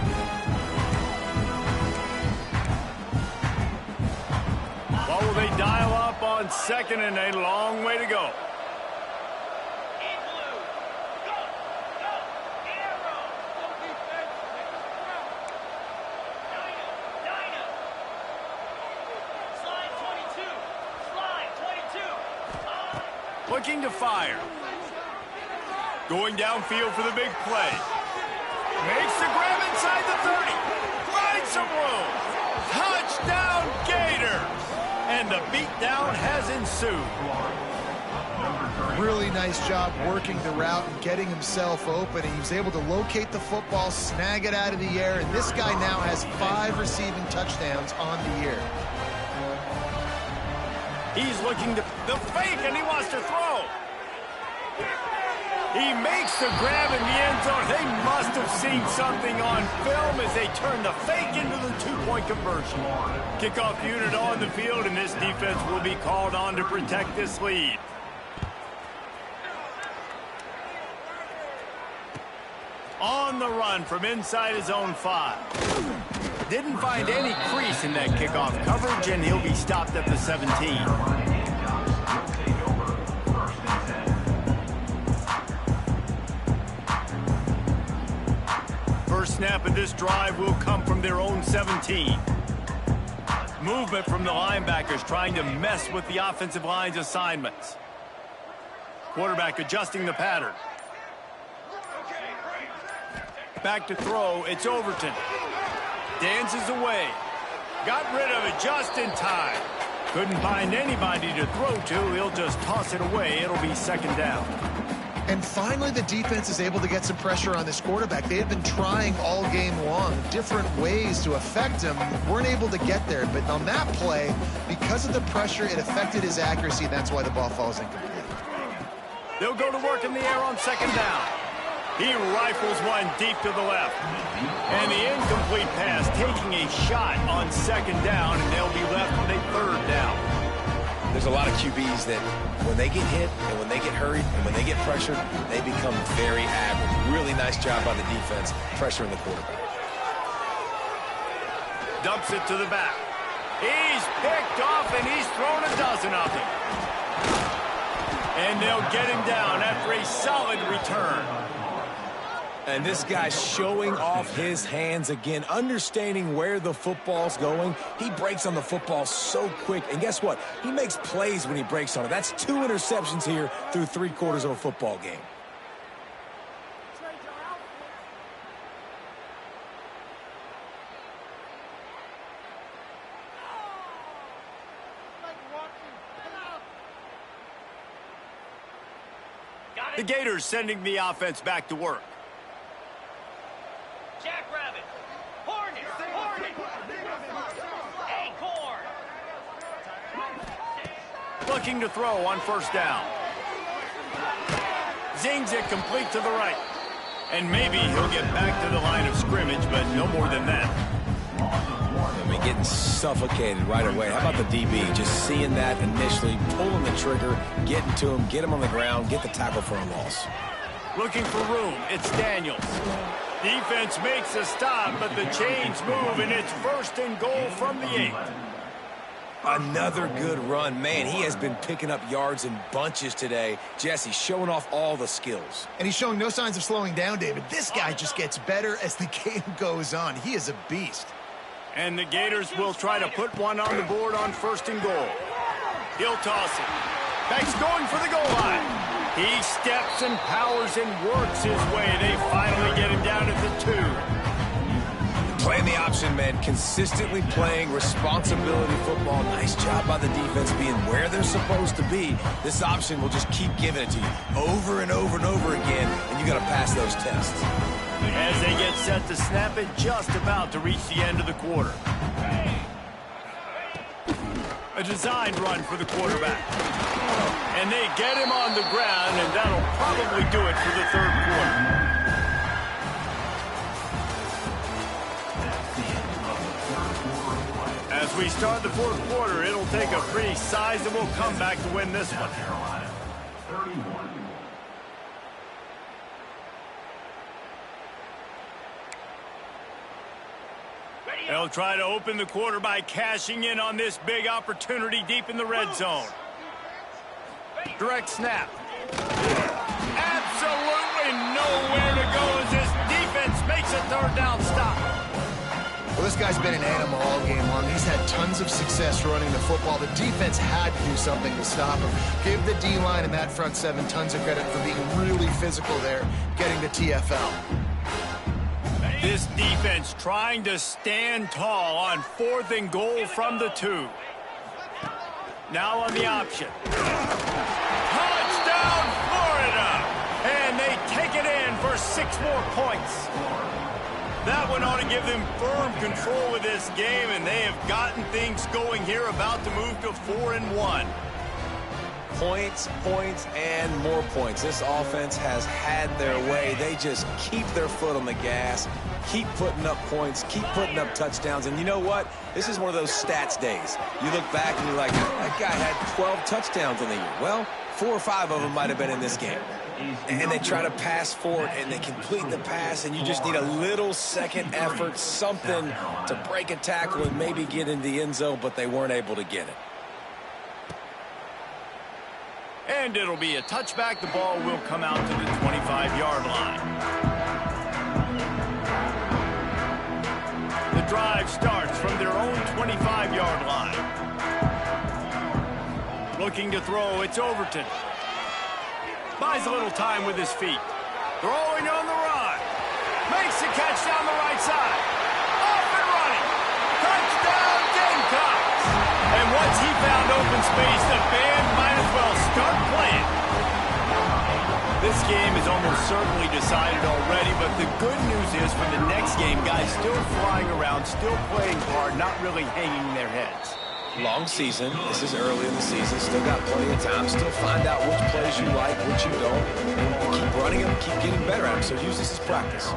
What will they dial up on 2nd and a long way to go? Looking to fire. Going downfield for the big play. Makes the grab inside the 30. Finds some room. Touchdown, Gators! And the beatdown has ensued. Really nice job working the route and getting himself open. He was able to locate the football, snag it out of the air, and this guy now has 5 receiving touchdowns on the year. He's looking to the fake, and he wants to throw. He makes the grab in the end zone. They must have seen something on film as they turn the fake into the 2-point conversion. Kickoff unit on the field, and this defense will be called on to protect this lead. On the run from inside his own 5. Didn't find any crease in that kickoff coverage, and he'll be stopped at the 17. First snap of this drive will come from their own 17. Movement from the linebackers trying to mess with the offensive line's assignments. Quarterback adjusting the pattern. Back to throw, it's Overton. Dances away. Got rid of it just in time. Couldn't find anybody to throw to. He'll just toss it away. It'll be second down. And finally, the defense is able to get some pressure on this quarterback. They had been trying all game long different ways to affect him. Weren't able to get there. But on that play, because of the pressure, it affected his accuracy. And that's why the ball falls incomplete. They'll go to work in the air on second down. He rifles one deep to the left. And the incomplete pass taking a shot on second down, and they'll be left with a third down. There's a lot of QBs that when they get hit and when they get hurried and when they get pressured, they become very average. Really nice job by the defense pressuring the quarterback. Dumps it to the back. He's picked off, and he's thrown a dozen of them. And they'll get him down after a solid return. And this guy's showing off his hands again, understanding where the football's going. He breaks on the football so quick. And guess what? He makes plays when he breaks on it. That's 2 interceptions here through 3 quarters of a football game. The Gators sending the offense back to work. Jackrabbit, Hornet, Acorn. Looking to throw on first down. Zings it complete to the right. And maybe he'll get back to the line of scrimmage, but no more than that. I mean, getting suffocated right away. How about the DB? Just seeing that initially, pulling the trigger, getting to him, get him on the ground, get the tackle for a loss. Looking for room, it's Daniels. Defense makes a stop, but the chains move, and it's first and goal from the 8. Another good run. Man, he has been picking up yards in bunches today. Jesse showing off all the skills. And he's showing no signs of slowing down, David. This guy just gets better as the game goes on. He is a beast. And the Gators will try to put one on the board on first and goal. He'll toss it. Banks going for the goal line. He steps and powers and works his way. They finally get him down at the 2. Playing the option, man. Consistently playing responsibility football. Nice job by the defense being where they're supposed to be. This option will just keep giving it to you over and over and over again, and you got to pass those tests. As they get set to snap it, just about to reach the end of the quarter. A designed run for the quarterback. And they get him on the ground, and that'll probably do it for the third quarter. As we start the fourth quarter, it'll take a pretty sizable comeback to win this one. They'll try to open the quarter by cashing in on this big opportunity deep in the red zone. Direct snap. Absolutely nowhere to go as this defense makes a third down stop. Well, This guy's been an animal all game long. He's had tons of success running the football. The defense had to do something to stop him. Give the D-line and that front seven tons of credit for being really physical there, getting the TFL. This defense trying to stand tall on 4th and goal from the 2. Now on the option. Touchdown, Florida! And they take it in for 6 more points. That one ought to give them firm control of this game, and they have gotten things going here, about to move to 4-1. Points, points, and more points. This offense has had their way. They just keep their foot on the gas, keep putting up points, keep putting up touchdowns. And you know what? This is one of those stats days. You look back and you're like, that guy had 12 touchdowns in the year. Well, 4 or 5 of them might have been in this game. And they try to pass forward, and they complete the pass, and you just need a little second effort, something to break a tackle and maybe get in the end zone, but they weren't able to get it. And it'll be a touchback. The ball will come out to the 25-yard line. The drive starts from their own 25-yard line. Looking to throw, it's Overton. Buys a little time with his feet. Throwing on the run. Makes the catch down the right side. Off and running. Touchdown, Gamecocks. And once he found open space, the band might as well start playing. This game is almost certainly decided already, but the good news is for the next game, guys still flying around, still playing hard, not really hanging their heads. Long season. This is early in the season. Still got plenty of time. Still find out which plays you like, which you don't. And keep running them, keep getting better at them. So use this as practice.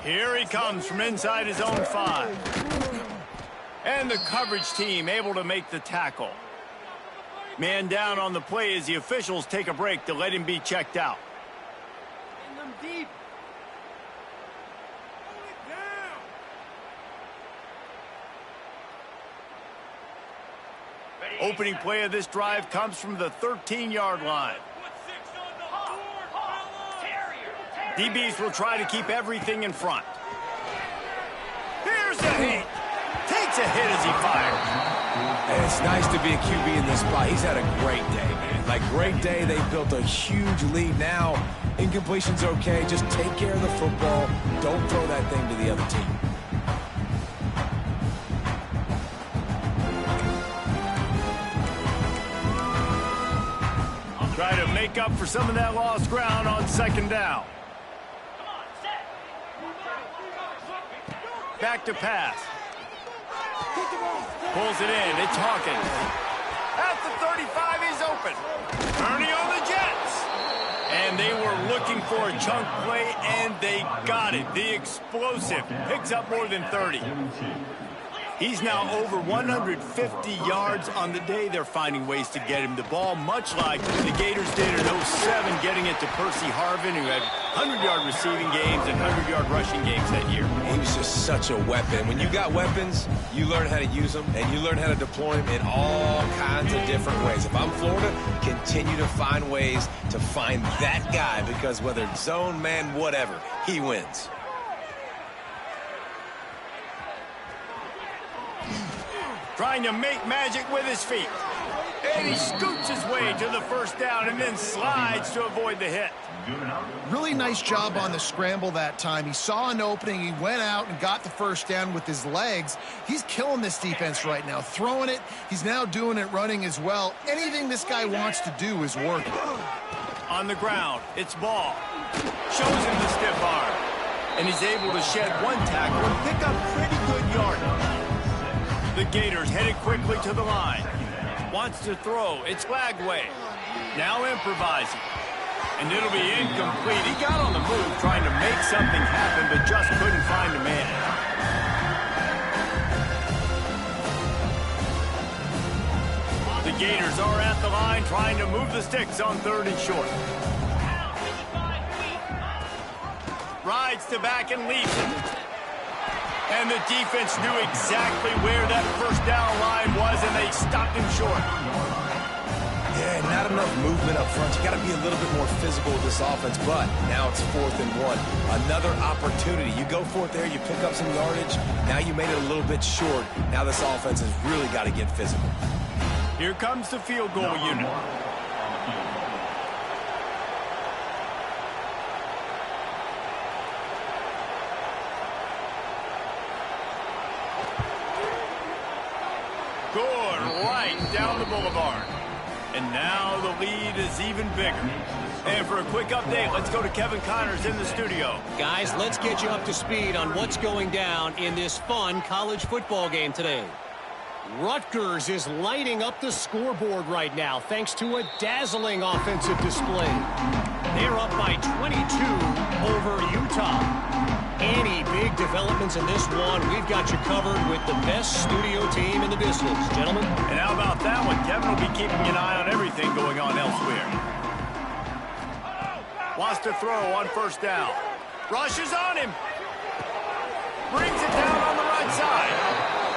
Here he comes from inside his own 5. And the coverage team able to make the tackle. Man down on the play as the officials take a break to let him be checked out. Deep. Opening play of this drive comes from the 13-yard line. DBs will try to keep everything in front. Here's a hit. Takes a hit as he fires. And it's nice to be a QB in this spot. He's had a great day, man. Like, great day. They built a huge lead. Now, incompletion's okay. Just take care of the football. Don't throw that thing to the other team. Try to make up for some of that lost ground on 2nd down. Back to pass. Pulls it in. It's Hawkins. At the 35, he's open. Ernie on the Jets. And they were looking for a chunk play, and they got it. The explosive picks up more than 30. He's now over 150 yards on the day. They're finding ways to get him the ball, much like the Gators did in 07, getting it to Percy Harvin, who had 100-yard receiving games and 100-yard rushing games that year. He was just such a weapon. When you got weapons, you learn how to use them, and you learn how to deploy them in all kinds of different ways. If I'm Florida, continue to find ways to find that guy, because whether it's zone, man, whatever, he wins. Trying to make magic with his feet. And he scoots his way to the 1st down and then slides to avoid the hit. Really nice job on the scramble that time. He saw an opening. He went out and got the 1st down with his legs. He's killing this defense right now. Throwing it. He's now doing it running as well. Anything this guy wants to do is working. On the ground, it's Ball. Shows him the stiff arm. And he's able to shed one tackle and pick up pretty good yardage. The Gators headed quickly to the line. Wants to throw. It's Flagway. Now improvising. And it'll be incomplete. He got on the move trying to make something happen, but just couldn't find a man. The Gators are at the line trying to move the sticks on 3rd and short. Rides to back and leaves it. And the defense knew exactly where that 1st down line was, and they stopped him short. Yeah, not enough movement up front. You got to be a little bit more physical with this offense, but now it's 4th and 1. Another opportunity. You go for it there, you pick up some yardage. Now you made it a little bit short. Now this offense has really got to get physical. Here comes the field goal unit. Good, right down the boulevard. And now the lead is even bigger. And for a quick update, let's go to Kevin Connors in the studio. Guys, let's get you up to speed on what's going down in this fun college football game today. Rutgers is lighting up the scoreboard right now thanks to a dazzling offensive display. They're up by 22 over Utah. Any big developments in this one, we've got you covered with the best studio team in the business, gentlemen. And how about that one? Kevin will be keeping an eye on everything going on elsewhere. Wants to throw on 1st down. Rushes on him. Brings it down on the right side.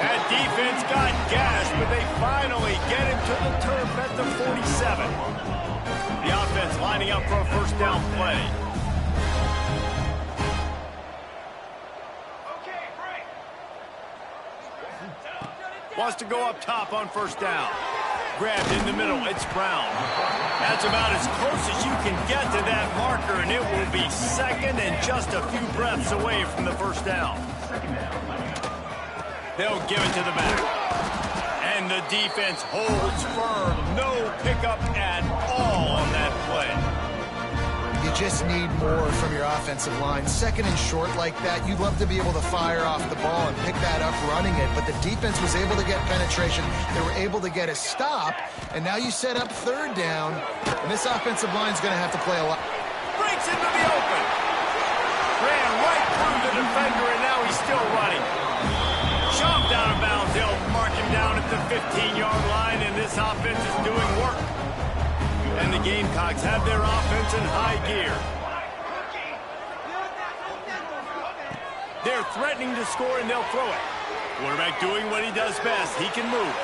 That defense got gashed, but they finally get him to the turf at the 47. The offense lining up for a 1st down play. Wants to go up top on 1st down. Grabbed in the middle. It's Brown. That's about as close as you can get to that marker, and it will be 2nd and just a few breaths away from the 1st down. They'll give it to the back. And the defense holds firm. No pickup at all on that play. You just need more from your offensive line. 2nd and short like that, you'd love to be able to fire off the ball and pick that up running it, but the defense was able to get penetration. They were able to get a stop, and now you set up 3rd down, and this offensive line is going to have to play a lot. Breaks into the open. Ran right through the defender, and now he's still running. Chopped out of bounds. They'll mark him down at the 15-yard line, and this offense is doing work. And the Gamecocks have their offense in high gear. They're threatening to score, and they'll throw it. Quarterback doing what he does best. He can move.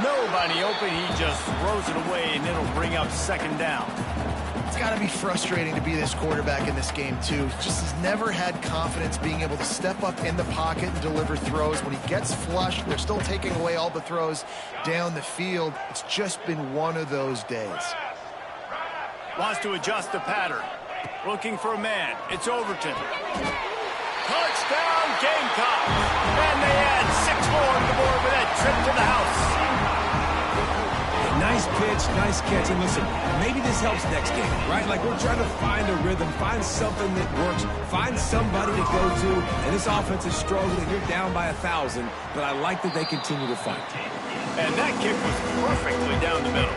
Nobody open. He just throws it away, and it'll bring up 2nd down. It's got to be frustrating to be this quarterback in this game, too. He just has never had confidence being able to step up in the pocket and deliver throws. When he gets flushed, they're still taking away all the throws down the field. It's just been one of those days. Wants to adjust the pattern. Looking for a man. It's Overton. Touchdown, Gamecocks! And they add 6 more on the board with that trip to the house. Nice pitch, nice catch. And listen, maybe this helps next game, right? Like we're trying to find a rhythm, find something that works, find somebody to go to. And this offense is struggling. You're down by 1,000, but I like that they continue to fight. And that kick was perfectly down the middle.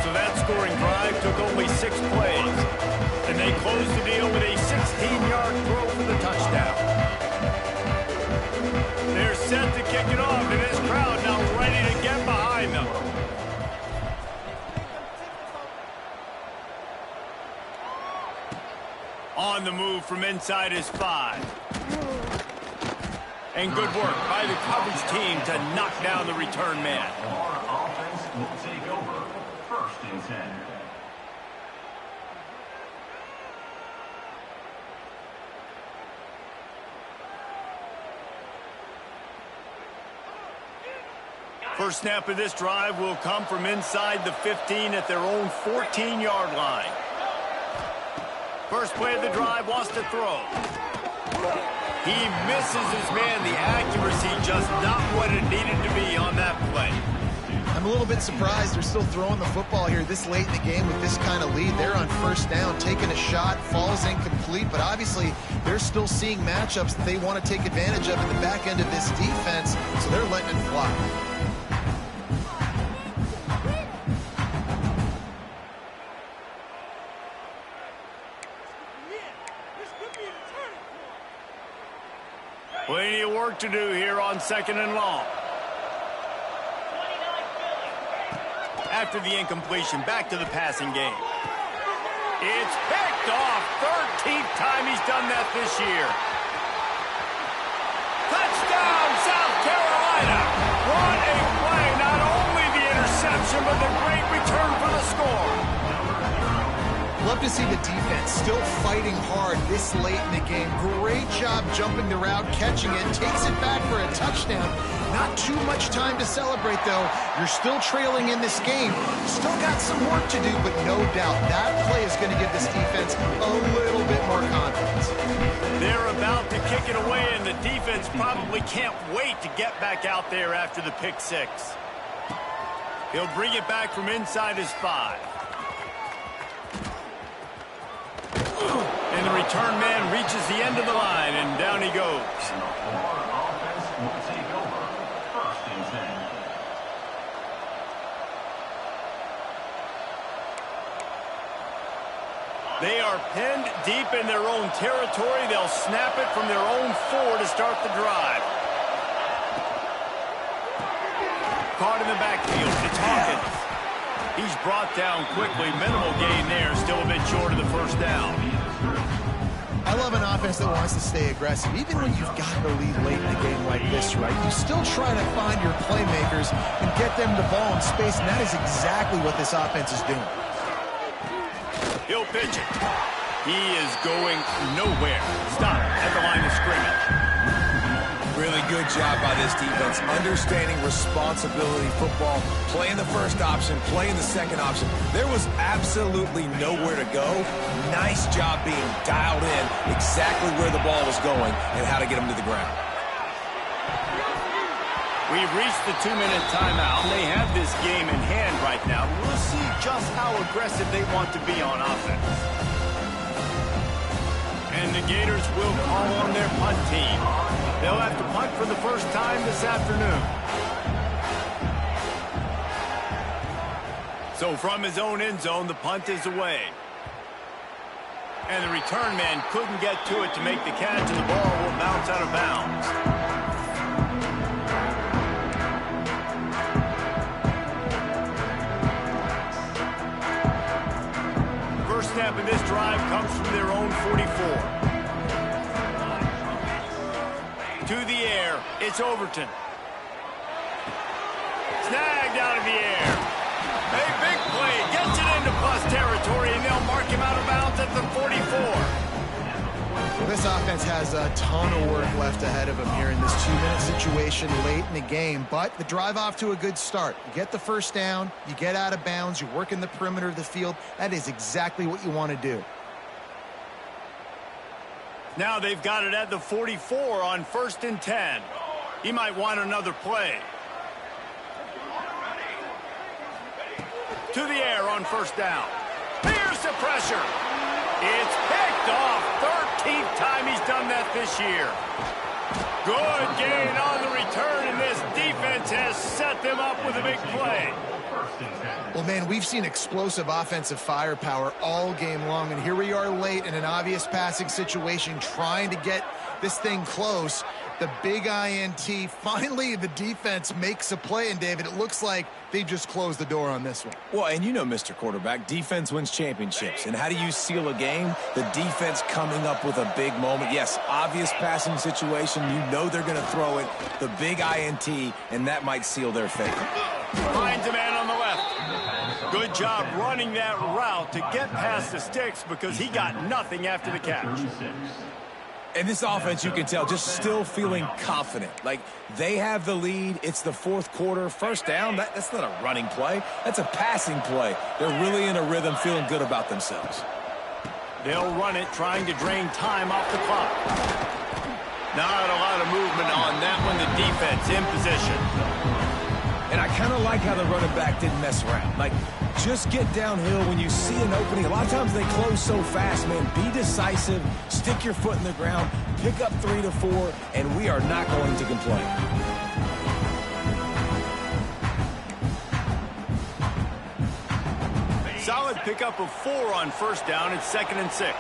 So that scoring drive took only 6 plays. And they closed the deal with a 16-yard throw for the touchdown. They're set to kick it off, and this crowd now ready to get behind them. On the move from inside his 5. And good work by the coverage team to knock down the return man. Our offense will take over 1st and 10. First snap of this drive will come from inside the 15 at their own 14-yard line. First play of the drive, wants to throw. He misses his man. The accuracy just not what it needed to be on that play. I'm a little bit surprised they're still throwing the football here this late in the game with this kind of lead. They're on 1st down, taking a shot, falls incomplete, but obviously they're still seeing matchups that they want to take advantage of in the back end of this defense, so they're letting it fly. Plenty of work to do here on 2nd and long. After the incompletion, back to the passing game. It's picked off. 13th time he's done that this year. Touchdown, South Carolina. What a play. Not only the interception, but the great return for to see the defense still fighting hard this late in the game. Great job jumping the route, catching it, takes it back for a touchdown. Not too much time to celebrate, though. You're still trailing in this game. Still got some work to do, but no doubt that play is going to give this defense a little bit more confidence. They're about to kick it away, and the defense probably can't wait to get back out there after the pick six. He'll bring it back from inside his 5. And the return man reaches the end of the line, and down he goes. And the Florida offense will take over. First and 10. They are pinned deep in their own territory. They'll snap it from their own 4 to start the drive. Caught in the backfield. It's Hawkins. He's brought down quickly. Minimal gain there. Still a bit short of the first down. I love an offense that wants to stay aggressive. Even when you've got the lead late in a game like this, right, you still try to find your playmakers and get them the ball in space, and that is exactly what this offense is doing. He'll pitch it. He is going nowhere. Stop at the line of scrimmage. Really good job by this defense, understanding responsibility football, playing the first option, playing the second option. There was absolutely nowhere to go. Nice job being dialed in exactly where the ball was going and how to get him to the ground. We've reached the 2-minute timeout, and they have this game in hand right now. We'll see just how aggressive they want to be on offense. And the Gators will call on their punt team. They'll have to punt for the first time this afternoon. So from his own end zone, the punt is away. And the return man couldn't get to it to make the catch, and the ball will bounce out of bounds. First snap in this drive comes from their own 44. To the air, it's Overton. Snagged out of the air. A big play, gets it into plus territory, and they'll mark him out of bounds at the 44. Well, this offense has a ton of work left ahead of them here in this 2-minute situation late in the game, but the drive off to a good start. You get the first down, you get out of bounds, you work in the perimeter of the field. That is exactly what you want to do. Now they've got it at the 44 on 1st and 10. He might want another play. To the air on 1st down. Here's the pressure. It's picked off. 13th time he's done that this year. Good gain on the return, and this defense has set them up with a big play. Well, man, we've seen explosive offensive firepower all game long, and here we are late in an obvious passing situation trying to get this thing close. The big INT. Finally, the defense makes a play, and, David, it looks like they just closed the door on this one. Well, and you know, Mr. Quarterback, defense wins championships. And how do you seal a game? The defense coming up with a big moment. Yes, obvious passing situation. You know they're going to throw it. The big INT, and that might seal their fate. Finds a man on the left. Good job running that route to get past the sticks because he got nothing after the catch. And this offense, you can tell, just still feeling confident. Like, they have the lead. It's the 4th quarter. First down, that's not a running play. That's a passing play. They're really in a rhythm, feeling good about themselves. They'll run it, trying to drain time off the clock. Not a lot of movement on that one. The defense in position. And I kind of like how the running back didn't mess around. Like, just get downhill when you see an opening. A lot of times they close so fast, man. Be decisive, stick your foot in the ground, pick up 3 to 4, and we are not going to complain. Solid pickup of 4 on 1st down. It's 2nd and 6.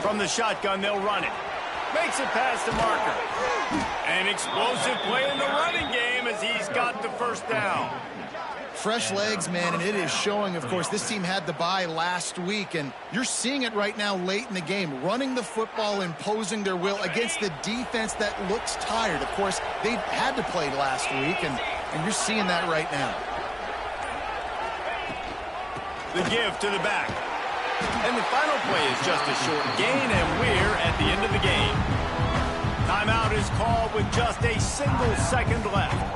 From the shotgun, they'll run it. Makes it past the marker. An explosive play in the running game as he's got the first down. Fresh legs, man, and it is showing. Of course, this team had the bye last week, and you're seeing it right now late in the game. Running the football, imposing their will against the defense that looks tired. Of course, they had to play last week, and you're seeing that right now. The give to the back. And the final play is just a short gain, and we're at the end of the game. Timeout is called with just a single second left.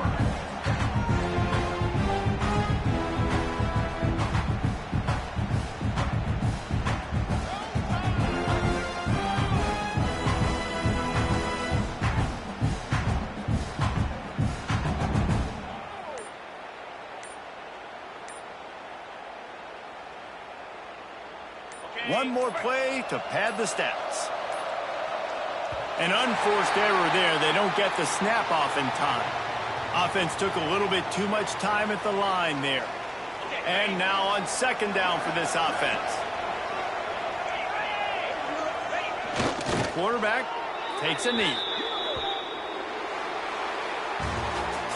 One more play to pad the stats. An unforced error there. They don't get the snap off in time. Offense took a little bit too much time at the line there. And now on second down for this offense. Quarterback takes a knee.